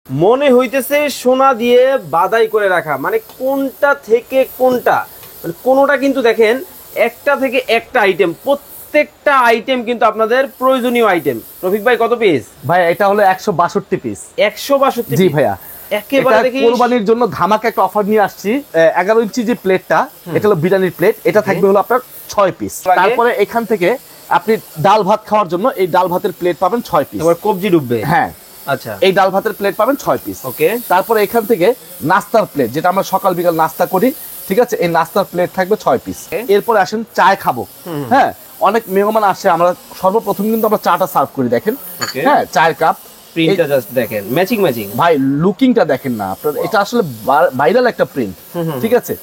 মনে হইতেছে সোনা দিয়ে বাদাই করে রাখা, মানে কোনটা থেকে কোনটা, মানে কোনোটা কিন্তু দেখেন একটা থেকে একটা আইটেম, প্রত্যেকটা আইটেম কিন্তু আপনাদের প্রয়োজনীয় আইটেম। রফিক ভাই কত পিস? ভাই এটা হলো 162 পিস। 162? জি ভাইয়া, একেবারে দেখি কোরবানির জন্য ধামাকা একটা অফার নিয়ে আসছি। 11 ইঞ্চি যে প্লেটটা, এটা হলো বিরিয়ানির প্লেট, এটা থাকবে হলো আপনার 6 পিস। তারপরে এখান থেকে আপনি ডাল ভাত খাওয়ার জন্য এই ডাল ভাতের প্লেট পাবেন 6 পিস। এবার কবজি ডুববে। হ্যাঁ, আচ্ছা, এই ডাল ভাতের প্লেট পাবেন 6 পিস। ওকে। তারপরে এখান থেকে নাস্তার প্লেট, যেটা আমরা সকাল বিকাল নাস্তা করি, ঠিক আছে, এই নাস্তার প্লেট থাকবে 6 পিস। এরপরে আসেন চায় খাবো। হ্যাঁ, অনেক মেহমান আসে, আমরা সর্বপ্রথম কিন্তু আমরা চাটা সার্ভ করি, দেখেন। হ্যাঁ, চায়ের কাপ, প্রিন্টটা জাস্ট দেখেন, ম্যাচিং ম্যাচিং। ভাই লুকিংটা দেখেন না আপনার, এটা আসলে ভাইরাল একটা প্রিন্ট, ঠিক আছে।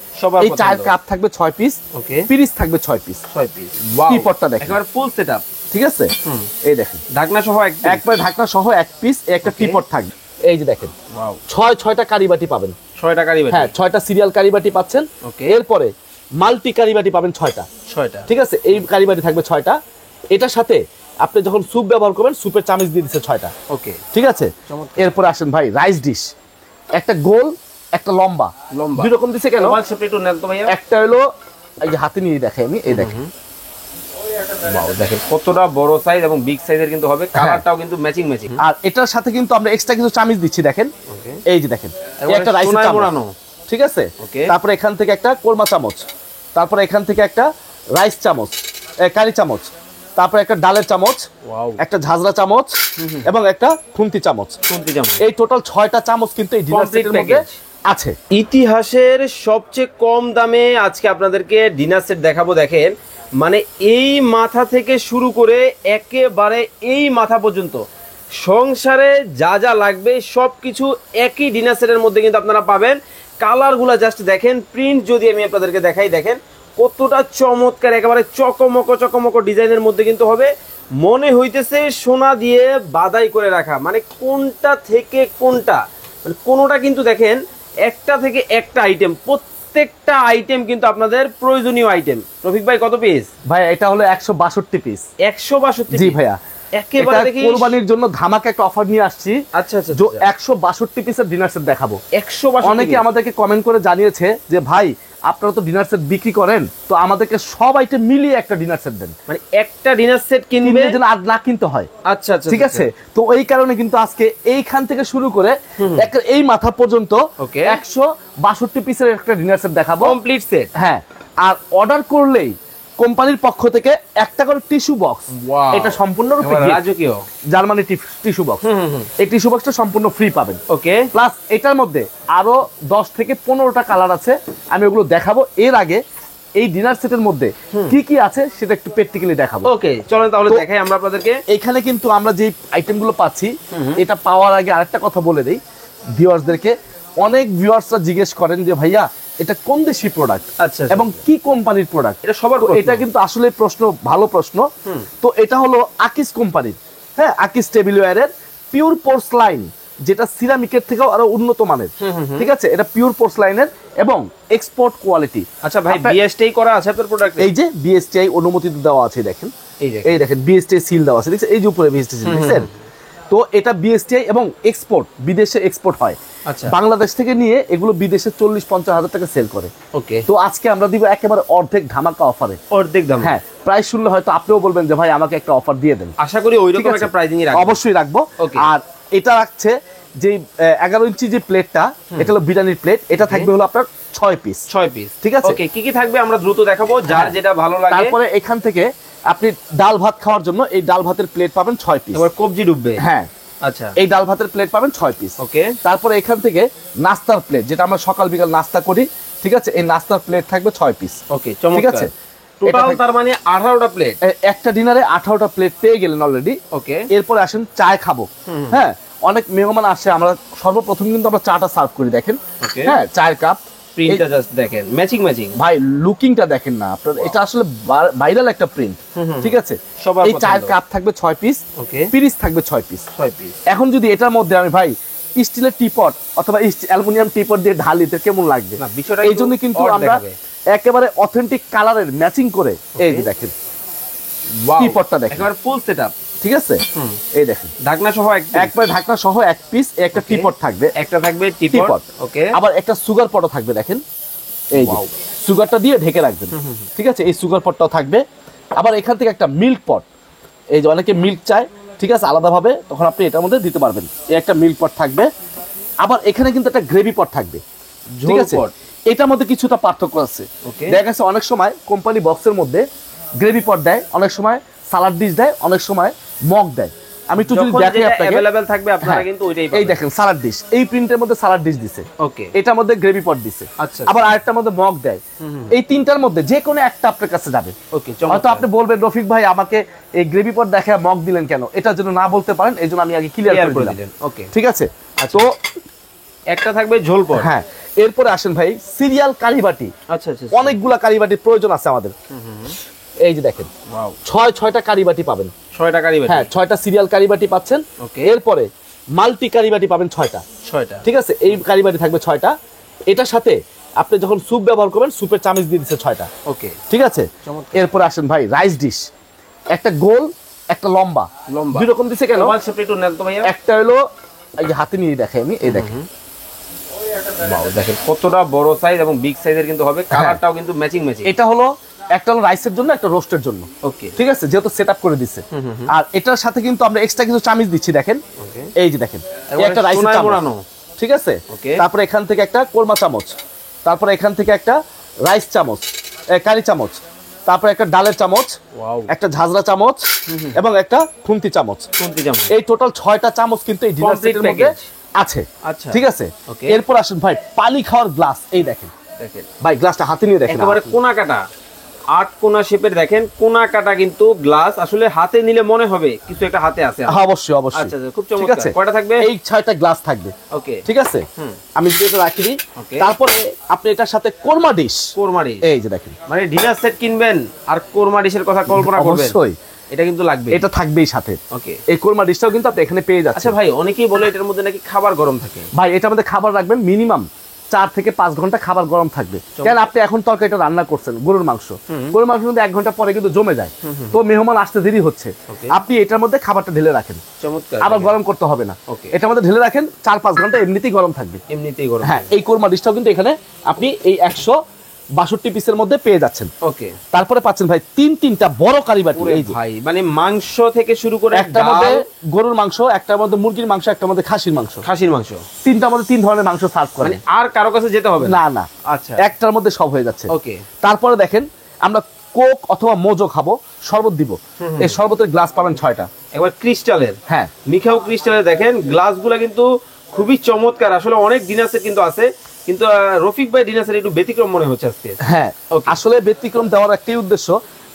এই চায়ের কাপ থাকবে 6 পিস, ওকে। পিরিচ থাকবে 6 পিস। 6 পিস, ওয়াও, টিপটটা দেখেন, একেবারে ফুল সেটআপ, ঠিক আছে। এই দেখেন ঢাকনা সহ একবার ঢাকনা সহ 1 পিস, একটা টিপট থাকবে। এই যে দেখেন, ওয়াও, 6টা কারিবাটি পাবেন। 6টা কারিবাটি, হ্যাঁ, 6টা সিরিয়াল কারিবাটি পাচ্ছেন। ওকে। এরপরে মাল্টি কারিবাটি পাবেন 6টা, ঠিক আছে। এই কারিবাটি থাকবে 6টা। এটার সাথে আপনি যখন স্যুপ ব্যবহার করবেন, স্যুপের চামচ দিয়ে দিচ্ছে 6টা, ওকে, ঠিক আছে। এরপরে আসেন ভাই রাইস ডিশ, একটা গোল একটা লম্বা, দুই রকম দিছে কেন? একটা হলো এই যে হাতে নিয়ে দেখাই আমি, এই দেখেন, ওয়াও, দেখেন কতটা বড় সাইজ এবং বিগ সাইজের কিন্তু হবে, কালারটাও কিন্তু ম্যাচিং ম্যাচিং। আর এটার সাথে কিন্তু আমরা এক্সট্রা কিছু চামচ দিচ্ছি, দেখেন। এই যে দেখেন, একটা রাইস চামচ, ঠিক আছে। তারপরে এখান থেকে একটা কোরমা চামচ, তারপরে এখান থেকে একটা রাইস চামচ, কারি চামচ, তারপরে একটা ডালের চামচ, একটা ঝাঁঝরা চামচ এবং একটা খুন্তি চামচ। এই টোটাল 6টা চামচ কিন্তু এই ডিনার সেটের মধ্যে আছে। ইতিহাসের সবচেয়ে কম দামে আজকে আপনাদেরকে ডিনার সেট দেখাবো। দেখেন, মানে এই মাথা থেকে শুরু করে একেবারে এই মাথা পর্যন্ত সংসারে যা যা লাগবে সবকিছু একই ডিনার সেটের মধ্যে কিন্তু আপনারা পাবেন। কালারগুলো জাস্ট দেখেন, প্রিন্ট যদি আমি আপনাদেরকে দেখাই, দেখেন কতটা চমৎকার, একেবারে চকমক ডিজাইনের মধ্যে কিন্তু হবে। মনে হইতেছে সোনা দিয়ে বাদাই করে রাখা, মানে কোনটা থেকে কোনটা, মানে কোনোটা কিন্তু দেখেন একটা থেকে একটা আইটেম, প্রত্যেকটা আইটেম কিন্তু আপনাদের প্রয়োজনীয় আইটেম। রফিক ভাই কত পিস? ভাই এটা হলো 162 পিস। 162? জি ভাইয়া, একেবারে দেখি কোরবানির জন্য ধামাকা একটা অফার নিয়ে আসছি। আচ্ছা আচ্ছা, 162 পিসের ডিনার সেট দেখাবো। 162? অনেকে আমাদেরকে কমেন্ট করে জানিয়েছে যে ভাই আপনারা তো ডিনার সেট বিক্রি করেন, তো আমাদেরকে সব আইটেম মিলিয়ে একটা ডিনার সেট দেন, মানে একটা ডিনার সেট কিনবে যেন আর না কিনতে হয়। আচ্ছা আচ্ছা, ঠিক আছে। তো এই কারণে কিন্তু আজকে এইখান থেকে শুরু করে এই মাথা পর্যন্ত 162 পিসের একটা ডিনার সেট দেখাবো, কমপ্লিট সেট। হ্যাঁ, আর অর্ডার করলেই কোম্পানির পক্ষ থেকে একটা করে টিস্যু বক্স, এটা সম্পূর্ণরূপে রাজকীয় জার্মানি টিস্যু বক্স, এই টিস্যু বক্সটা সম্পূর্ণ ফ্রি পাবেন। ওকে। প্লাস এটার মধ্যে আরো 10 থেকে 15টা কালার আছে, আমি ওগুলো দেখাবো। এর আগে এই ডিনার সেটের মধ্যে কি কি আছে সেটা একটু প্র্যাকটিক্যালি দেখাবো। ওকে, চলেন তাহলে দেখাই আমরা আপনাদেরকে। এখানে কিন্তু আমরা যে আইটেমগুলো পাচ্ছি, এটা পাওয়ার আগে আরেকটা কথা বলে দেই ভিউয়ার্সদেরকে। অনেক ভিউয়ার্সরা জিজ্ঞেস করেন যে ভাইয়া এটা কোন দেশি প্রোডাক্ট এবং কি কোম্পানির প্রোডাক্ট, এটা সবার এটা কিন্তু আসলে প্রশ্ন, ভালো প্রশ্ন। তো এটা হলো আকিস কোম্পানির, হ্যাঁ, আকিস টেবিলওয়্যারের পিওর পোর্সলাইন, যেটা সিরামিকের থেকেও আরো উন্নত মানের, ঠিক আছে। এটা পিওর পোর্সলাইনের এবং এক্সপোর্ট কোয়ালিটি। আচ্ছা ভাই, বিএসটিআই করা আছে আপনার প্রোডাক্টে? এই যে বিএসটিআই অনুমোদিত দেওয়া আছে, দেখেন, এই দেখেন বিএসটিআই সিল দেওয়া আছে, দেখছেন, এই যে উপরে বিএসটিআই সিল, দেখছেন। তো এটা বিএসটিআই এবং এক্সপোর্ট, বিদেশে এক্সপোর্ট হয়। আচ্ছা, বাংলাদেশ থেকে নিয়ে এগুলো বিদেশে 40-50 হাজার টাকা সেল করে। ওকে। তো আজকে আমরা দিব একেবারে অর্ধেক ধামাকা অফারে, অর্ধেক দাম। হ্যাঁ, প্রাইস শুনলে হয়তো আপনিও বলবেন যে ভাই আমাকে একটা অফার দিয়ে দেন। আশা করি ওইরকম একটা প্রাইসিং রাখবো, অবশ্যই রাখবো। আর এটা রাখছে যে 11 ইঞ্চি যে প্লেটটা, এটা হলো বিরিয়ানির প্লেট, এটা থাকবে হলো আপনার 6 পিস। 6 পিস, ঠিক আছে। ওকে, কি কি থাকবে আমরা দ্রুত দেখাবো, যার যেটা ভালো লাগে। তারপরে এখান থেকে আপনি ডাল ভাত খাওয়ার জন্য এই ডাল ভাতের প্লেট পাবেন 6 পিস। এবার কবজি ডুববে। হ্যাঁ, আচ্ছা, এই ডাল ভাতের প্লেট পাবেন 6 পিস। ওকে। তারপরে এখান থেকে নাস্তার প্লেট, যেটা আমরা সকাল বিকাল নাস্তা করি, ঠিক আছে, এই নাস্তার প্লেট থাকবে 6 পিস। ওকে, ঠিক আছে। টোটাল তার মানে 18টা প্লেট। একটা ডিনারে 18টা প্লেট পেয়ে গেলেন অলরেডি। ওকে। এরপরে আসেন চায় খাবো। হ্যাঁ, অনেক মেহমান আসে, আমরা সর্বপ্রথম কিন্তু আমরা চাটা সার্ভ করি, দেখেন। হ্যাঁ, চায়ের কাপ, প্রিন্টটা জাস্ট দেখেন, ম্যাচিং ম্যাচিং। ভাই লুকিংটা দেখেন না আপনার, এটা আসলে ভাইরাল একটা প্রিন্ট, ঠিক আছে। এই চায়ের কাপ থাকবে 6 পিস, ওকে। পিরিচ থাকবে 6 পিস। 6 পিস। এখন যদি এটার মধ্যে আমি ভাই স্টিলের টিপট অথবা অ্যালুমিনিয়াম টিপট দিয়ে ঢালি, তো কেমন লাগবে? না, বিষয়টা এই জন্য কিন্তু আমরা একেবারে অথেন্টিক কালারের ম্যাচিং করে, এই যে দেখেন টিপটটা দেখেন, একেবারে ফুল সেটআপ, ঠিক আছে, এই দেখেন ঢাকনা সহ একবার ঢাকনা সহ এক পিস, একটা টিপট থাকবে, একটা থাকবে টিপট। ওকে, আবার একটা সুগার পটও থাকবে দেখেন, এই যে সুগারটা দিয়ে ঢেকে রাখবেন, ঠিক আছে, এই সুগার পটটাও থাকবে। আবার এখান থেকে একটা মিল্ক পট, এই যে অনেকে মিল্ক চায়, ঠিক আছে, আলাদাভাবে, তখন আপনি এটার মধ্যে দিতে পারবেন। এই একটা মিল্ক পট থাকবে। আবার এখানে কিন্তু একটা গ্রেভি পট থাকবে, ঠিক আছে, এটার মধ্যে কিছুটা পার্থক্য আছে। দেখা গেছে অনেক সময় কোম্পানি বক্সের মধ্যে গ্রেভি পট দেয়, অনেক সময় সালাড ডিশ দেয়, অনেক সময় মগ দেয়। আমি একটু যদি দেখাই আপনাকে, अवेलेबल থাকবে, আপনারা কিন্তু ওইটাই পাবেন। এই দেখেন সালাড ডিশ, এই প্রিন্টের মধ্যে সালাড ডিশ দিছে, ওকে, এটার মধ্যে গ্রেভি পট দিছে। আচ্ছা, আবার আরেকটার মধ্যে মগ দেয়। এই তিনটার মধ্যে যে কোনো একটা আপনার কাছে যাবে। ওকে, হয়তো আপনি বলবেন রফিক ভাই আমাকে এই গ্রেভি পট দেখে মগ দিলেন কেন, এটার জন্য না বলতে পারেন, এইজন্য আমি আগে ক্লিয়ার করে দিলাম। ওকে, ঠিক আছে, তো একটা থাকবে ঝোল পট। হ্যাঁ, এরপরে আসেন ভাই সিরিয়াল কারিবাটি। আচ্ছা আচ্ছা, অনেকগুলা কারিবাটির প্রয়োজন আছে আমাদের। এই যে দেখেন, ওয়াও, 6টা কারিবাটি পাবেন, 6টা কারিবাটি। হ্যাঁ, 6টা সিরিয়াল কারিবাটি পাচ্ছেন। ওকে, এরপরে মাল্টি কারিবাটি পাবেন 6টা। ঠিক আছে, এই কারিবাটি থাকবে 6টা। এটার সাথে আপনি যখন স্যুপ ব্যবহার করবেন, স্যুপের চামচ দিয়ে দিচ্ছে 6টা। ওকে, ঠিক আছে, এরপরে আসেন ভাই রাইস ডিশ, একটা গোল একটা লম্বা, দুই রকম দিছে কেন? একটা হলো এই যে হাতে নিয়ে দেখাই আমি, এই দেখেন, ওয়াও, দেখেন কতটা বড় সাইজ এবং বিগ সাইজের কিন্তু হবে, কালারটাও কিন্তু ম্যাচিং। এটা হলো একটা হলো রাইসের জন্য, একটা রোস্টের জন্য। ওকে, ঠিক আছে, যেহেতু সেটআপ করে দিছে। আর এটার সাথে কিন্তু আমরা এক্সট্রা কিছু চামচ দিচ্ছি, দেখেন, এই যে দেখেন, একটা রাইসের চামচ, ঠিক আছে, তারপরে এখান থেকে একটা কোরমা চামচ, তারপরে এখান থেকে একটা রাইস চামচ, কারি চামচ, তারপরে একটা ডালের চামচ, একটা ঝাঁঝরা চামচ এবং একটা খুন্তি চামচ। এই টোটাল 6টা চামচ কিন্তু এই ডিনার সেটের মধ্যে আছে। আচ্ছা, ঠিক আছে, এরপর আসুন ভাই পানি খাওয়ার গ্লাস। এই দেখেন ভাই, গ্লাসটা হাতে নিয়ে দেখেন, একেবারে কোনা কাটা 8 কোনা শেপের, দেখেন কোনা কাটা কিন্তু গ্লাস, আসলে হাতে নিলে মনে হবে কিছু একটা হাতে আছে। অবশ্যই অবশ্যই। আচ্ছা, খুব চমৎকার। কয়টা থাকবে? এই 6টা গ্লাস থাকবে। ওকে, ঠিক আছে, আমি যদি এটা রাখি দিই, তারপরে আপনি এটার সাথে কোরমা ডিশ, এই যে দেখেন, মানে ডিনার সেট কিনবেন আর কোরমা ডিশের কথা কল্পনা করবেন, অবশ্যই এটা কিন্তু লাগবে, এটা থাকবেই সাথে। ওকে, এই কোরমা ডিশটাও কিন্তু আপনি এখানে পেয়ে যাচ্ছেন। আচ্ছা ভাই, অনেকেই বলে এটার মধ্যে নাকি খাবার গরম থাকে। ভাই, এটার মধ্যে খাবার রাখবেন মিনিমাম 4 থেকে 5 ঘন্টা খাবার গরম থাকবে। কেন আপনি এখন তরকারিটা রান্না করছেন, গরুর মাংস কিন্তু 1 ঘন্টা পরে কিন্তু জমে যায়, তো মেহমান আসতে দেরি হচ্ছে, আপনি এটার মধ্যে খাবারটা ঢেলে রাখেন, চমৎকার, আবার গরম করতে হবে না, এটার মধ্যে ঢেলে রাখেন, 4-5 ঘন্টা এমনিতেই গরম থাকবে, এমনিতেই গরম। হ্যাঁ, এই কোরমা ডিশটাও কিন্তু এখানে আপনি এই 162 পিসের মধ্যে পেয়ে যাচ্ছেন। ওকে, তারপরে পাচ্ছেন ভাই 3টা বড় কারিবাটি। এই যে ভাই, মানে মাংস থেকে শুরু করে, একটার মধ্যে গরুর মাংস, একটার মধ্যে মুরগির মাংস, একটার মধ্যে খাসির মাংস, 3টার মধ্যে 3 ধরনের মাংস সার্ভ করে, মানে আর কারো কাছে যেতে হবে না না। আচ্ছা, একটার মধ্যে সব হয়ে যাচ্ছে। ওকে, তারপরে দেখেন আমরা কোক অথবা মোজো খাবো, শরবত দিব, এই শরবতের গ্লাস পাবেন 6টা, একবার ক্রিস্টালের, হ্যাঁ, মিখাও ক্রিস্টালের। দেখেন গ্লাসগুলো কিন্তু খুবই চমৎকার। আসলে অনেক ডিনার সেট কিন্তু আছে, কিন্তু রফিক ভাই ডিনার সেট একটু ব্যতিক্রম মনে হচ্ছে আজকে। হ্যাঁ, আসলে ব্যতিক্রম দেওয়ার একটাই উদ্দেশ্য,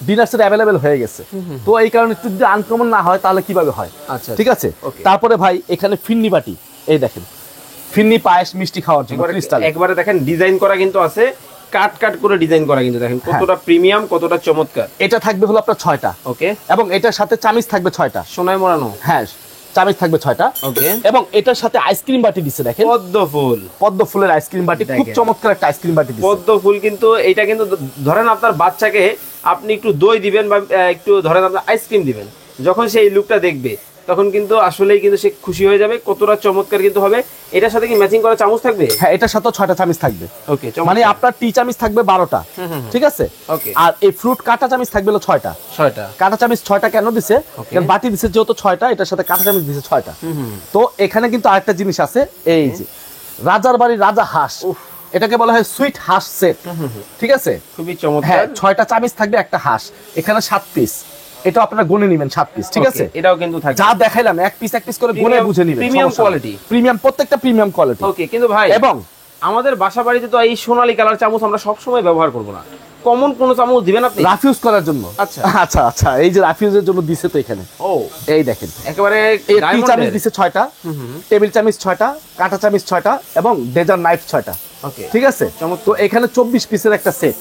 ডিনার সেট অ্যাভেলেবেল হয়ে গেছে, তো এই কারণে একটু যদি আনকমন না হয় তাহলে কিভাবে হয়। আচ্ছা, ঠিক আছে, তারপরে ভাই এখানে ফিন্নি বাটি, এই দেখেন, ফিন্নি পায়েস মিষ্টি খাওয়ার জন্য ক্রিস্টাল, একবারে দেখেন ডিজাইন করা কিন্তু আছে, কাট কাট করে ডিজাইন করা কিন্তু, দেখেন কতটা প্রিমিয়াম, কতটা চমৎকার। এটা থাকবে হলো আপনার 6টা। ওকে, এবং এটার সাথে চামিচ থাকবে 6টা, সোনায় মোড়ানো, হ্যাঁ, চামিচ থাকবে 6টা। ওকে, এবং এটার সাথে আইসক্রিম বাটি দিছে, দেখেন পদ্ম ফুলের আইসক্রিম বাটি, খুব চমৎকার একটা আইসক্রিম বাটি দিছে। পদ্ম ফুল কিন্তু এটা কিন্তু ধরেন আপনার বাচ্চাকে আপনি একটু দই দিবেন বা একটু ধরেন আপনার আইসক্রিম দিবেন, যখন সেই লুকটা দেখবে তখন কিন্তু আসলেই কিন্তু সে খুশি হয়ে যাবে, কতটা চমৎকার কিন্তু হবে। এটার সাথে কি ম্যাচিং করা চামচ থাকবে? হ্যাঁ, এটার সাথে 6টা চামচ থাকবে। ওকে, মানে আপনার টি চামচ থাকবে 12টা, ঠিক আছে। ওকে, আর এই ফ্রুট কাটা চামচ থাকবে হলো 6টা। কাটা চামচ 6টা কেন দিছে? কারণ বাটি দিছে যেহেতু 6টা, এটার সাথে কাটা চামচ দিছে 6টা। তো এখানে কিন্তু আরেকটা জিনিস আছে, এই যে রাজার বাড়ি রাজা হাঁস, এটাকে বলা হয় সুইট হাঁস সেট, ঠিক আছে, খুবই চমৎকার। হ্যাঁ, 6টা চামচ থাকবে, একটা হাঁস, এখানে 7 পিস, এটা আপনারা গুনে নেবেন 7 পিস, ঠিক আছে। এটাও কিন্তু থাকবে, যা দেখাইলাম এক পিস করে গুনে বুঝে নেবেন, প্রিমিয়াম কোয়ালিটি, প্রিমিয়াম, প্রত্যেকটা প্রিমিয়াম কোয়ালিটি। ওকে, কিন্তু ভাই এবং আমাদের বাসা বাড়িতে তো এই সোনালী কালার চামচ আমরা সব সময় ব্যবহার করব না, কমন কোন চামচ দিবেন আপনি রাফিউজ করার জন্য? আচ্ছা আচ্ছা আচ্ছা, এই যে রাফিউজের জন্য দিছে তো এখানে, ও এই দেখেন একেবারে টি চামচ দিছে 6টা, টেবিল চামচ 6টা, কাঁটা চামচ 6টা এবং ডেজার্ট নাইফ 6টা। ওকে, ঠিক আছে, তো এখানে 24 পিসের একটা সেট,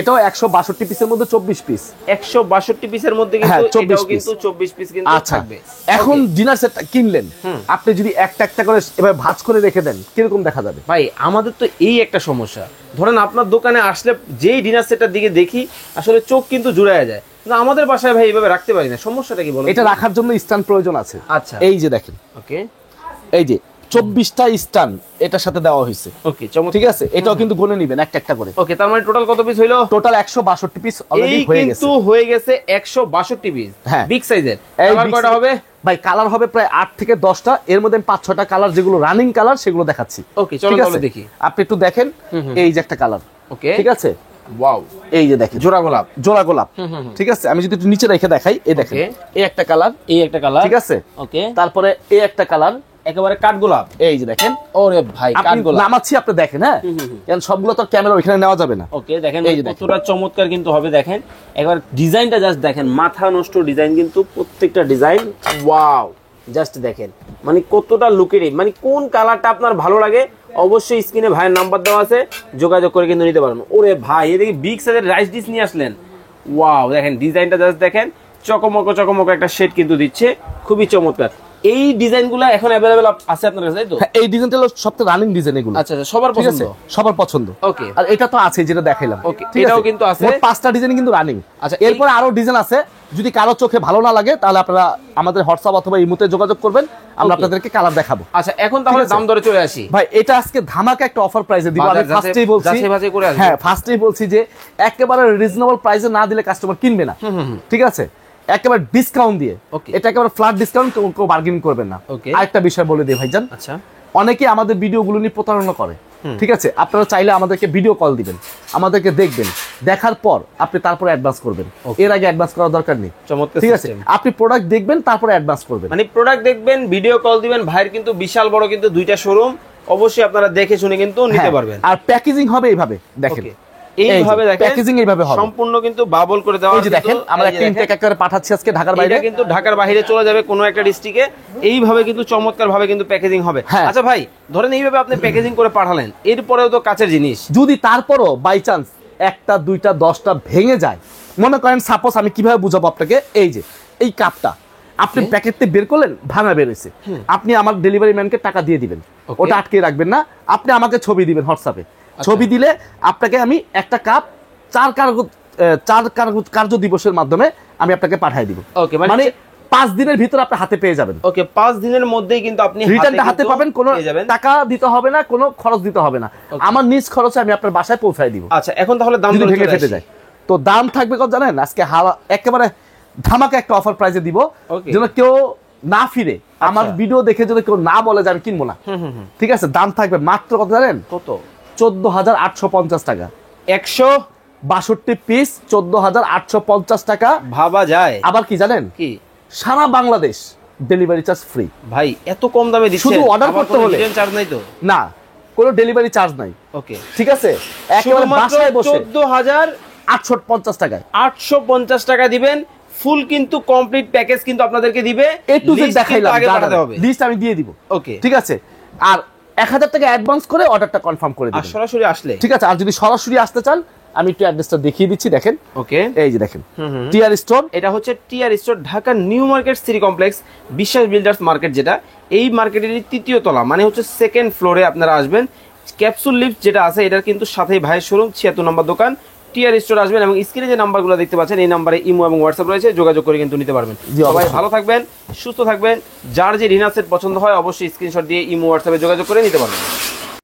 এটাও 162 পিসের মধ্যে 24 পিস, 162 পিসের মধ্যে কিন্তু এটাও কিন্তু 24 পিস কিন্তু থাকবে। এখন ডিনার সেটটা কিনলেন, আপনি যদি একটা একটা করে এভাবে ভাঁজ করে রেখে দেন, কিরকম দেখা যাবে? ভাই আমাদের তো এই একটা সমস্যা, ধরেন আপনার দোকানে আসলে যেই ডিনার সেটটার দিকে দেখি আসলে চোখ কিন্তু জুড়ায় যায়, না আমাদের বাসায় ভাই এইভাবে রাখতে পারি না, সমস্যাটা কি বলেন? এটা রাখার জন্য স্ট্যান্ড প্রয়োজন আছে। আচ্ছা, এই যে দেখেন, ওকে, এই যে 24টা স্ট্যান্ড এটার সাথে দেওয়া হয়েছে। ওকে, চমৎকার। ঠিক আছে, এটাও কিন্তু গুনে নেবেন একটা একটা করে। ওকে, তার মানে টোটাল কত পিস হইলো? টোটাল 162 পিস অলরেডি হয়ে গেছে। কিন্তু হয়ে গেছে 162 পিস, হ্যাঁ, বিগ সাইজের। এই কালার কয়টা হবে ভাই? কালার হবে প্রায় 8 থেকে 10টা, এর মধ্যে 5-6টা কালার যেগুলো রানিং কালার সেগুলো দেখাচ্ছি। ওকে, চলো তাহলে দেখি। আপনি একটু দেখেন, এই যে একটা কালার। ওকে, ঠিক আছে, ওয়াও, এই যে দেখেন জোড়া গোলাপ, জোড়া গোলাপ। ঠিক আছে, আমি যদি একটু নিচে রেখে দেখাই, এই দেখেন এই একটা কালার, এই একটা কালার। ঠিক আছে, ওকে, তারপরে এই একটা কালার, একেবারে কাঠ গোলাপ। এই যে দেখেন। ওরে ভাই, কাঠ আপনি গোলাপ নামাচ্ছি, আপনি দেখেন। হ্যাঁ, কারণ সবগুলো তো ক্যামেরা ওইখানে নেওয়া যাবে না। ওকে, দেখেন কতটা চমৎকার কিন্তু হবে। দেখেন একবার ডিজাইনটা জাস্ট দেখেন, মাথা নষ্ট ডিজাইন কিন্তু প্রত্যেকটা ডিজাইন। ওয়াও, জাস্ট দেখেন মানে কতটা লুকেরই, মানে কোন কালারটা আপনার ভালো লাগে অবশ্যই স্ক্রিনে ভাইয়ের নাম্বার দেওয়া আছে, যোগাযোগ করে কিন্তু নিতে পারবেন। ওরে ভাই, এদিকে বিগ সাইজের রাইস ডিশ নিয়ে আসলেন। ওয়াও, দেখেন ডিজাইনটা জাস্ট দেখেন, চকমক চকমক একটা শেড কিন্তু দিচ্ছে, খুবই চমৎকার। এই ডিজাইনগুলো এখন अवेलेबल আছে আপনার কাছে, তাই তো? এই ডিজাইনটা হলো সবচেয়ে রানিং ডিজাইন এগুলো। আচ্ছা, সবার পছন্দ, সবার পছন্দ। ওকে, আর এটা তো আছে যেটা দেখাইলাম। ওকে, এটাও কিন্তু আছে। মোট 5টা ডিজাইন কিন্তু রানিং। আচ্ছা, এরপর আরো ডিজাইন আছে, যদি কারো চোখে ভালো না লাগে তাহলে আপনারা আমাদের হোয়াটসঅ্যাপ অথবা ইমোতে যোগাযোগ করবেন, আমরা আপনাদেরকে কালার দেখাবো। আচ্ছা, এখন তাহলে দাম দরে চলে আসি ভাই। এটা আজকে ধামাকা একটা অফার প্রাইসে দিব। আমি ফার্স্টেই বলছি, হ্যাঁ ফার্স্টেই বলছি যে একেবারে রিজনেবল প্রাইসে না দিলে কাস্টমার কিনবে না। ঠিক আছে, একেবারে ডিসকাউন্ট দিয়ে, এটা একেবারে ফ্ল্যাট ডিসকাউন্ট, কেউ বার্গেনিং করবেন না। আরেকটা বিষয় বলে দিই ভাইজান, আচ্ছা, অনেকে আমাদের ভিডিওগুলো নিয়ে প্রতারণা করে। ঠিক আছে, আপনারা চাইলে আমাদেরকে ভিডিও কল দিবেন, আমাদেরকে দেখবেন, দেখার পর আপনি তারপরে অ্যাডভান্স করবেন, এর আগে অ্যাডভান্স করার দরকার নেই। ঠিক আছে, আপনি প্রোডাক্ট দেখবেন তারপরে অ্যাডভান্স করবেন, মানে প্রোডাক্ট দেখবেন, ভিডিও কল দিবেন। ভাইয়ের কিন্তু বিশাল বড় কিন্তু 2টা শোরুম, অবশ্যই আপনারা দেখে শুনে কিন্তু নিতে পারবেন। আর প্যাকেজিং হবে এইভাবে, দেখেন এইভাবে দেখেন, প্যাকেজিং এইভাবে হবে, সম্পূর্ণ কিন্তু বাবল করে দেওয়া আছে। দেখেন আমরা একটা ইনটেক করে পাঠাচ্ছি আজকে ঢাকার বাইরে, এটা কিন্তু ঢাকার বাইরে চলে যাবে কোনো একটা ডিস্ট্রিক্টে। এইভাবে কিন্তু চমৎকার ভাবে কিন্তু প্যাকেজিং হবে। আচ্ছা ভাই, ধরেন এইভাবে আপনি প্যাকেজিং করে পাঠালেন, এরপরেও তো কাচের জিনিস, যদি তারপরও বাই চান্স 1টা 2টা 10টা ভেঙে যায়, মনে করেন সাপোজ, আমি কিভাবে বুঝাবো আপনাকে, এই যে এই কাপটা আপনি প্যাকেটে বের করলেন, ভাঙা বের হয়েছে, আপনি আমার ডেলিভারি ম্যানকে টাকা দিয়ে দিবেন, ওটা আটকে রাখবেন না, আপনি আমাকে ছবি দিবেন হোয়াটসঅ্যাপে। ছবি দিলে আপনাকে আমি একটা কাপ 4 কার্য দিবসের মাধ্যমে আমি আপনাকে পাঠিয়ে দিব। ওকে, মানে 5 দিনের ভিতর আপনি হাতে পেয়ে যাবেন। ওকে, 5 দিনের মধ্যেই কিন্তু আপনি রিটার্নটা হাতে পাবেন, কোনো টাকা দিতে হবে না, কোনো খরচ দিতে হবে না, আমার নিজ খরচে আমি আপনার বাসায় পৌঁছায় দিব। আচ্ছা, এখন তাহলে দাম যদি ভেঙে ফেটে যায়, তো দাম থাকবে কত জানেন? আজকে একেবারে ধামাকা একটা অফার প্রাইসে দিব, যেন কেউ না ফিরে আমার ভিডিও দেখে যদি কেউ না বলে যে আমি কিনবো না। ঠিক আছে, দাম থাকবে মাত্র কত জানেন? কত? 14,850 টাকা। 162 পিস 14,850 টাকা। ভাবা যায়? আবার কি জানেন, কি সারা বাংলাদেশ ডেলিভারি চার্জ ফ্রি। ভাই এত কম দামে দিচ্ছেন, শুধু অর্ডার করতে হলে রিটার্ন চার্জ নাই তো? না, কোনো ডেলিভারি চার্জ নাই। ওকে, ঠিক আছে, একেবারে বাসায় বসে 14,850 টাকায় 850 টাকা দিবেন, ফুল কিন্তু কমপ্লিট প্যাকেজ কিন্তু আপনাদেরকে দিবে। এ টু জেড দেখাইলাম, আগে পাঠাতে হবে, লিস্ট আমি দিয়ে দিব। ওকে, ঠিক আছে, আর 1000 টাকা অ্যাডভান্স করে অর্ডারটা কনফার্ম করে দিবেন। আর সরাসরি আসলে ঠিক আছে, আর যদি সরাসরি আসতে চান আমি একটু অ্যাড্রেসটা দেখিয়ে দিচ্ছি, দেখেন। ওকে, এই যে দেখেন টিআর স্টোর, এটা হচ্ছে TR store, Dhaka new market city complex, Biswas builders market, যেটা এই মার্কেটের 3য় তলা, মানে হচ্ছে 2nd ফ্লোরে আপনারা আসবেন। ক্যাপসুল লিফট যেটা আছে, এটার কিন্তু সাথেই ভাইয়ের শোরুম, 76 নম্বর দোকান, টিআর স্টোর আসবেন, এবং স্ক্রিনে যে নাম্বারগুলো দেখতে পাচ্ছেন এই নাম্বারে ইমো এবং হোয়াটসঅ্যাপ রয়েছে, যোগাযোগ করে কিন্তু নিতে পারবেন। সবাই ভালো থাকবেন, সুস্থ থাকবেন, যার যে ডিনার সেট পছন্দ হয় অবশ্যই স্ক্রিনশট দিয়ে ইমো হোয়াটসঅ্যাপে যোগাযোগ করে নিতে পারবেন।